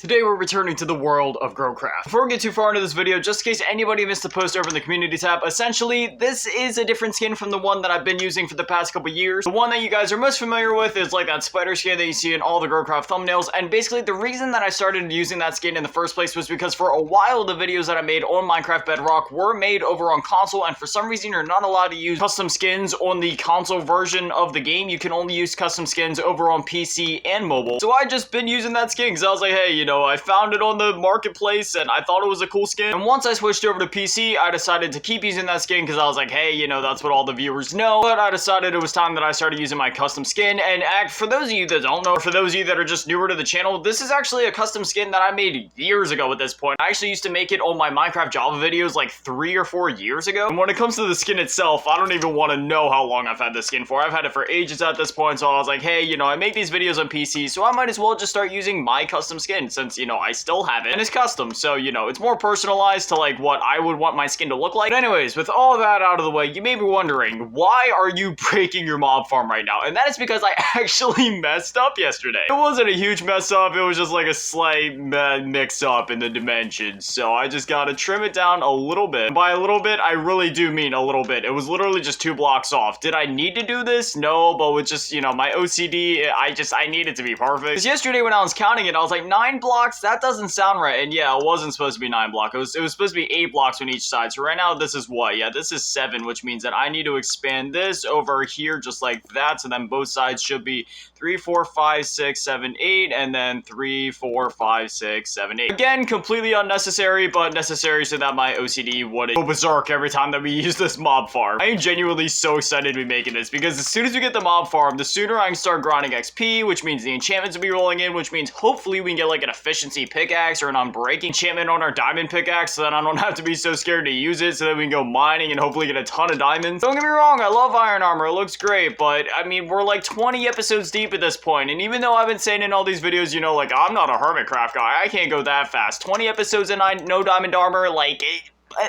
Today we're returning to the world of GroCraft. Before we get too far into this video, just in case anybody missed the post over in the community tab, essentially this is a different skin from the one that I've been using for the past couple years. The one that you guys are most familiar with is like that spider skin that you see in all the GroCraft thumbnails, and basically the reason that I started using that skin in the first place was because for a while the videos that I made on Minecraft Bedrock were made over on console, and for some reason you're not allowed to use custom skins on the console version of the game. You can only use custom skins over on PC and mobile. So I just been using that skin because I was like, hey, you know, I found it on the marketplace and I thought it was a cool skin. And once I switched over to PC, I decided to keep using that skin because I was like, hey, you know, that's what all the viewers know. But I decided it was time that I started using my custom skin. And for those of you that don't know, or for those of you that are just newer to the channel, this is actually a custom skin that I made years ago at this point. I actually used to make it on my Minecraft Java videos like 3 or 4 years ago. And when it comes to the skin itself, I don't even want to know how long I've had this skin for. I've had it for ages at this point. So I was like, hey, you know, I make these videos on PC, so I might as well just start using my custom skin since, you know, I still have it and it's custom, so you know it's more personalized to like what I would want my skin to look like. But anyways, with all that out of the way, you may be wondering, why are you breaking your mob farm right now? And that is because I actually messed up yesterday. It wasn't a huge mess up, it was just like a slight mix up in the dimensions, so I just gotta trim it down a little bit. And by a little bit, I really do mean a little bit. It was literally just 2 blocks off. Did I need to do this? No, but with just, you know, my OCD, I need it to be perfect. Because yesterday when I was counting it, I was like, 9 blocks? That doesn't sound right. And yeah, it wasn't supposed to be 9 blocks. It was supposed to be 8 blocks on each side. So right now this is what? Yeah, this is 7, which means that I need to expand this over here just like that. So then both sides should be 3, 4, 5, 6, 7, 8, and then 3, 4, 5, 6, 7, 8. Again, completely unnecessary, but necessary so that my OCD wouldn't go berserk every time that we use this mob farm. I am genuinely so excited to be making this because as soon as we get the mob farm, the sooner I can start grinding XP, which means the enchantments will be rolling in, which means hopefully we can get like an efficiency pickaxe or an unbreaking enchantment on our diamond pickaxe so that I don't have to be so scared to use it, so that we can go mining and hopefully get a ton of diamonds. Don't get me wrong, I love iron armor, it looks great, but I mean, we're like 20 episodes deep at this point, and even though I've been saying in all these videos, you know, like, I'm not a hermitcraft guy, I can't go that fast. 20 episodes and no diamond armor, like,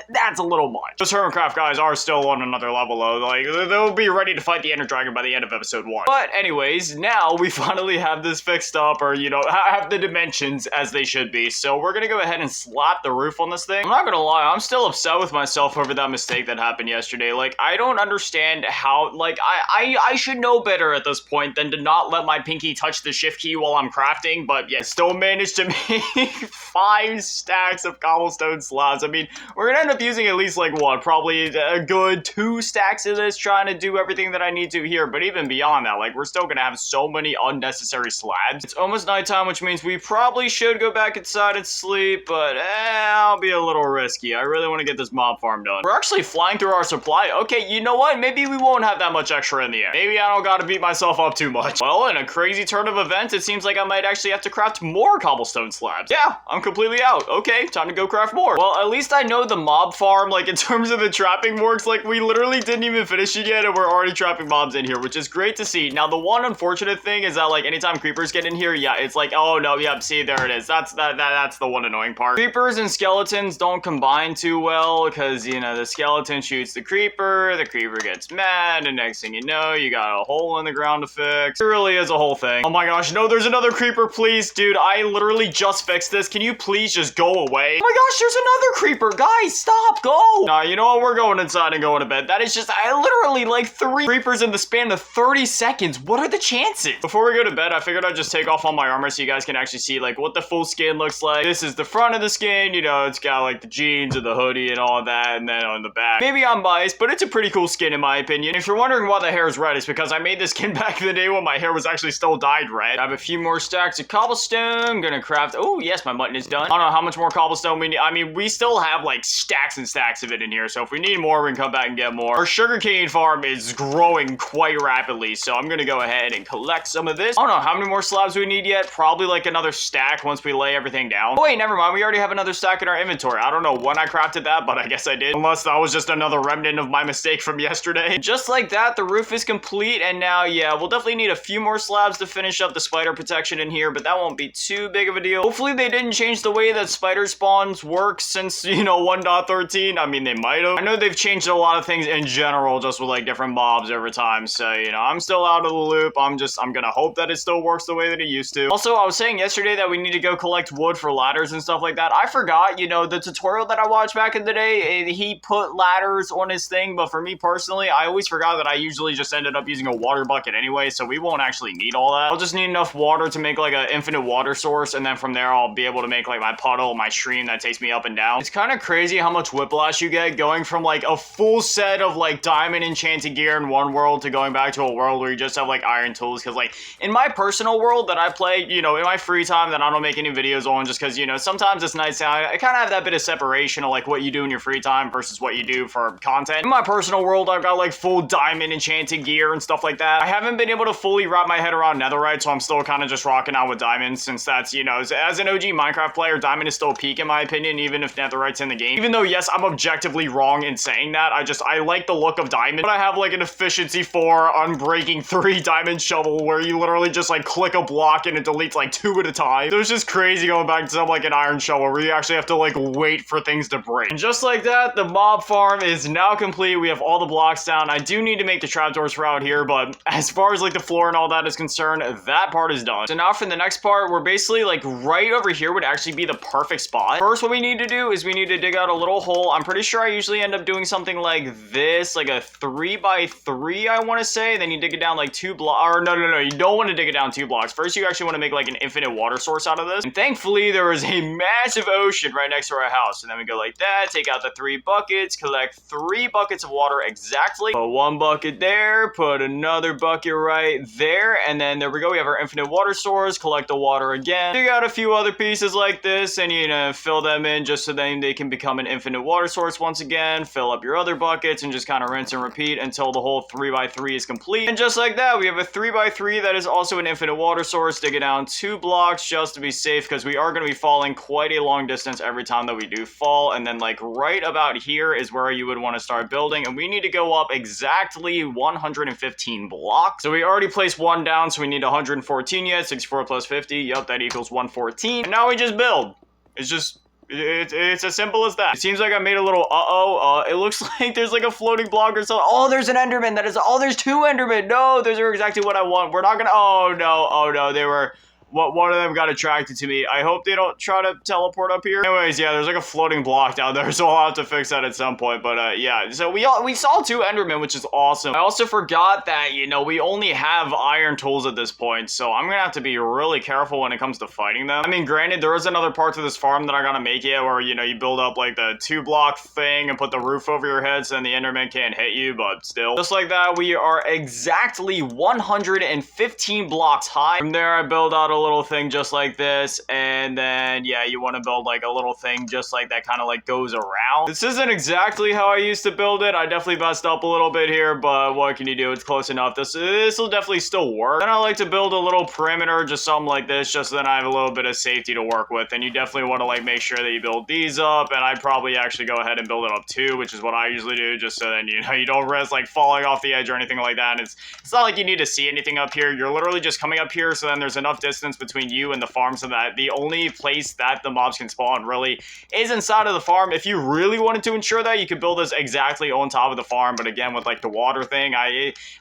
that's a little much. Those hermitcraft guys are still on another level though. Like, they'll be ready to fight the Ender Dragon by the end of episode 1. But anyways, now we finally have this fixed up, or, you know, have the dimensions as they should be. So we're gonna go ahead and slap the roof on this thing. I'm not gonna lie, I'm still upset with myself over that mistake that happened yesterday. Like, I don't understand how, like, I should know better at this point than to not let my pinky touch the shift key while I'm crafting, but yeah, still managed to make 5 stacks of cobblestone slabs. I mean, we're gonna end up using at least like what, probably a good 2 stacks of this trying to do everything that I need to here, but even beyond that, like, we're still gonna have so many unnecessary slabs. It's almost nighttime, which means we probably should go back inside and sleep, but I'll be a little risky. I really want to get this mob farm done. We're actually flying through our supply. Okay, you know what? Maybe we won't have that much extra in the end. Maybe I don't gotta beat myself up too much. Well, in a crazy turn of events, it seems like I might actually have to craft more cobblestone slabs. Yeah, I'm completely out. Okay, time to go craft more. Well, at least I know the mob farm, like, in terms of the trapping works. Like, we literally didn't even finish it yet and we're already trapping mobs in here, which is great to see. Now, the one unfortunate thing is that, like, anytime creepers get in here, yeah, it's like, oh no, yep, see, there it is. That's the one annoying part. Creepers and skeletons don't combine too well because, you know, the skeleton shoots the creeper gets mad, and next thing you know, you got a hole in the ground to fix. It really is a whole thing. Oh my gosh, no, there's another creeper, please, dude. I literally just fixed this. Can you please just go away? Oh my gosh, there's another creeper. Guys, stop, go. Nah, you know what? We're going inside and going to bed. That is just, I literally, like, 3 creepers in the span of 30 seconds. What are the chances? Before we go to bed, I figured I'd just take off all my armor so you guys can actually see, like, what the full skin looks like. This is the front of the skin. You know, it's got, like, the jeans and the hoodie and all of that, and then on the back. Maybe I'm biased, but it's a pretty cool skin in my opinion. If you're wondering why the hair is red, it's because I made this skin back in the day when my hair was actually still dyed red. I have a few more stacks of cobblestone. Gonna craft, oh yes, my mutton is done. I don't know how much more cobblestone we need. I mean, we still have, like, stacks and stacks of it in here, so if we need more, we can come back and get more. Our sugarcane farm is growing quite rapidly, so I'm gonna go ahead and collect some of this. I don't know how many more slabs we need yet. Probably like another stack once we lay everything down. Oh wait, never mind. We already have another stack in our inventory. I don't know when I crafted that, but I guess I did. Unless that was just another remnant of my mistake from yesterday. Just like that, the roof is complete, and now, yeah, we'll definitely need a few more slabs to finish up the spider protection in here, but that won't be too big of a deal. Hopefully they didn't change the way that spider spawns work since, you know, 1. not 13. I mean, they might have. I know they've changed a lot of things in general, just with like different mobs over time. So, you know, I'm still out of the loop. I'm gonna hope that it still works the way that it used to. Also, I was saying yesterday that we need to go collect wood for ladders and stuff like that. I forgot, you know, the tutorial that I watched back in the day, he put ladders on his thing, but for me personally, I always forgot that I usually just ended up using a water bucket anyway, so we won't actually need all that. I'll just need enough water to make like an infinite water source, and then from there I'll be able to make like my puddle, my stream that takes me up and down. It's kind of crazy how much whiplash you get going from like a full set of like diamond enchanted gear in one world to going back to a world where you just have like iron tools. Because like in my personal world that I play, you know, in my free time that I don't make any videos on, just because, you know, sometimes it's nice. I kind of have that bit of separation of like what you do in your free time versus what you do for content. In my personal world, I've got like full diamond enchanted gear and stuff like that. I haven't been able to fully wrap my head around netherite, so I'm still kind of just rocking out with diamonds, since that's, you know, as an OG Minecraft player, diamond is still peak in my opinion, even if netherite's in the game. Even though, yes, I'm objectively wrong in saying that, I like the look of diamond, but I have like an efficiency 4, unbreaking 3 diamond shovel where you literally just like click a block and it deletes like 2 at a time. So it's just crazy going back to something like an iron shovel where you actually have to like wait for things to break. And just like that, the mob farm is now complete. We have all the blocks down. I do need to make the trapdoors for out here, but as far as like the floor and all that is concerned, that part is done. So now for the next part, we're basically like right over here would actually be the perfect spot. First, what we need to do is we need to dig out a little hole. I'm pretty sure I usually end up doing something like this, like a 3x3, I want to say. Then you dig it down like 2 blocks, or no, you don't want to dig it down 2 blocks. First, you actually want to make like an infinite water source out of this. And thankfully, there is a massive ocean right next to our house. And then we go like that, take out the 3 buckets, collect 3 buckets of water exactly. Put 1 bucket there, put another bucket right there, and then there we go. We have our infinite water source, collect the water again. Dig out a few other pieces like this, and you know, fill them in just so then they can become an infinite water source once again. Fill up your other buckets and just kind of rinse and repeat until the whole 3x3 is complete. And just like that, we have a 3x3 that is also an infinite water source. Dig it down 2 blocks just to be safe, because we are going to be falling quite a long distance every time that we do fall. And then like right about here is where you would want to start building, and we need to go up exactly 115 blocks. So we already placed 1 down, so we need 114 yet. 64 plus 50, yep, that equals 114. And now we just build. It's as simple as that. It seems like I made a little it looks like there's like a floating block or something. Oh, there's an enderman. That is, oh, there's 2 endermen. No, those are exactly what I want. We're not gonna, oh no, they were, one of them got attracted to me. I hope they don't try to teleport up here. Anyways, yeah, there's like a floating block down there, so I'll have to fix that at some point. But yeah, so we saw 2 endermen, which is awesome. I also forgot that, you know, we only have iron tools at this point, so I'm gonna have to be really careful when it comes to fighting them. I mean, granted, there is another part to this farm that I gotta make yet, where, you know, you build up like the 2 block thing and put the roof over your head so then the enderman can't hit you, but still. Just like that, we are exactly 115 blocks high. From there, I build out a little thing just like this, and then yeah, you want to build like a little thing just like that, kind of like goes around. This isn't exactly how I used to build it. I definitely messed up a little bit here, but what can you do? It's close enough. This will definitely still work. Then I like to build a little perimeter, just something like this, just so then I have a little bit of safety to work with. And you definitely want to like make sure that you build these up, and I'd probably actually go ahead and build it up too, which is what I usually do, just so then, you know, you don't risk like falling off the edge or anything like that. And it's not like you need to see anything up here. You're literally just coming up here, so then there's enough distance between you and the farm so that the only place that the mobs can spawn really is inside of the farm. If you really wanted to ensure that, you could build this exactly on top of the farm, but again, with like the water thing,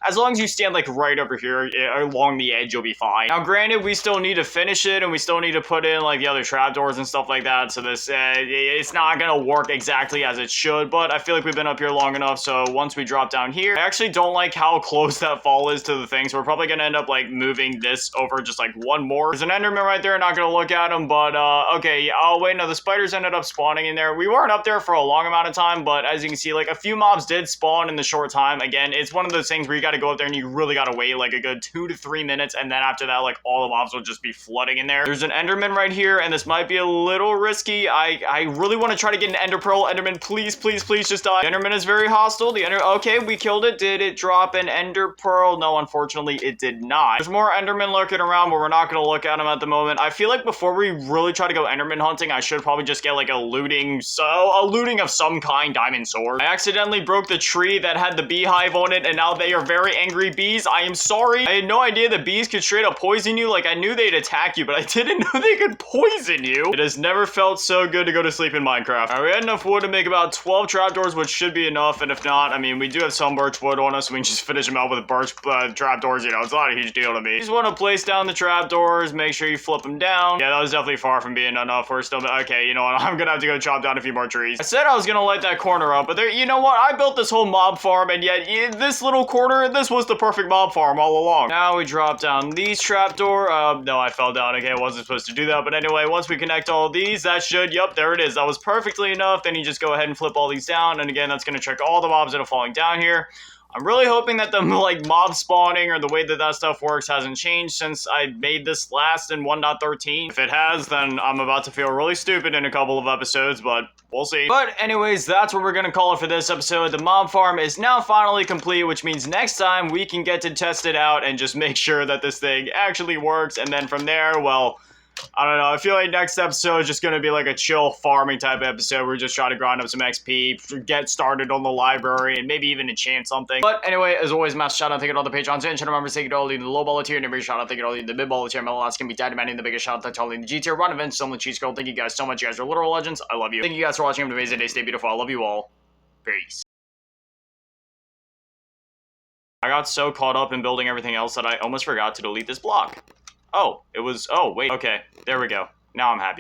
as long as you stand like right over here along the edge, you'll be fine. Now granted, we still need to finish it, and we still need to put in like the other trapdoors and stuff like that, so this it's not gonna work exactly as it should, but I feel like we've been up here long enough. So once we drop down here, I actually don't like how close that fall is to the thing, so we're probably gonna end up like moving this over just like 1 more. There's an enderman right there, not gonna look at him, but okay, yeah, oh wait, no, the spiders ended up spawning in there. We weren't up there for a long amount of time, but as you can see, like a few mobs did spawn in the short time. Again, it's one of those things where you got to go up there and you really got to wait like a good 2 to 3 minutes, and then after that, like all the mobs will just be flooding in there. There's an enderman right here, and this might be a little risky. I really want to try to get an ender pearl. Enderman, please just die. The enderman is very hostile. Okay, we killed it. Did it drop an ender pearl? No, unfortunately it did not. There's more endermen lurking around, but we're not gonna look at them at the moment. I feel like before we really try to go Enderman hunting, I should probably just get like a looting of some kind diamond sword. I accidentally broke the tree that had the beehive on it, and now they are very angry bees. I am sorry. I had no idea that bees could straight up poison you. Like, I knew they'd attack you, but I didn't know they could poison you. It has never felt so good to go to sleep in Minecraft. Alright, we had enough wood to make about 12 trapdoors, which should be enough, and if not, I mean, we do have some birch wood on us, so we can just finish them out with birch trapdoors, you know, it's not a huge deal to me. You just want to place down the trapdoors, make sure you flip them down. Yeah, that was definitely far from being enough. We're still, okay, you know what, I'm gonna have to go chop down a few more trees. I said I was gonna light that corner up, but there, you know what, I built this whole mob farm, and yet, this little corner, this was the perfect mob farm all along. Now we drop down these trapdoor, no, I fell down, okay, I wasn't supposed to do that, but anyway, once we connect all of these, that should, yep, there it is, that was perfectly enough. Then you just go ahead and flip all these down, and again, that's gonna check all the mobs that are falling down here. I'm really hoping that the like mob spawning or the way that that stuff works hasn't changed since I made this last in 1.13. If it has, then I'm about to feel really stupid in a couple of episodes, but we'll see. But anyways, that's what we're gonna call it for this episode. The mob farm is now finally complete, which means next time we can get to test it out and just make sure that this thing actually works. And then from there, well, I don't know, I feel like next episode is just going to be like a chill farming type episode. We're just trying to grind up some XP, get started on the library, and maybe even enchant something. But anyway, as always, massive shout out, thank you to all the Patrons and channel members, thank you to all the low baller tier, and every shout out, thank you to all the mid baller tier, my last can be dead, demanding the biggest shout out to all in the G tier, run events, still in the cheat scroll. Thank you guys so much, you guys are literal legends, I love you. Thank you guys for watching, have an amazing day, stay beautiful, I love you all, peace. I got so caught up in building everything else that I almost forgot to delete this block. Oh, it was, oh, wait, okay, there we go. Now I'm happy.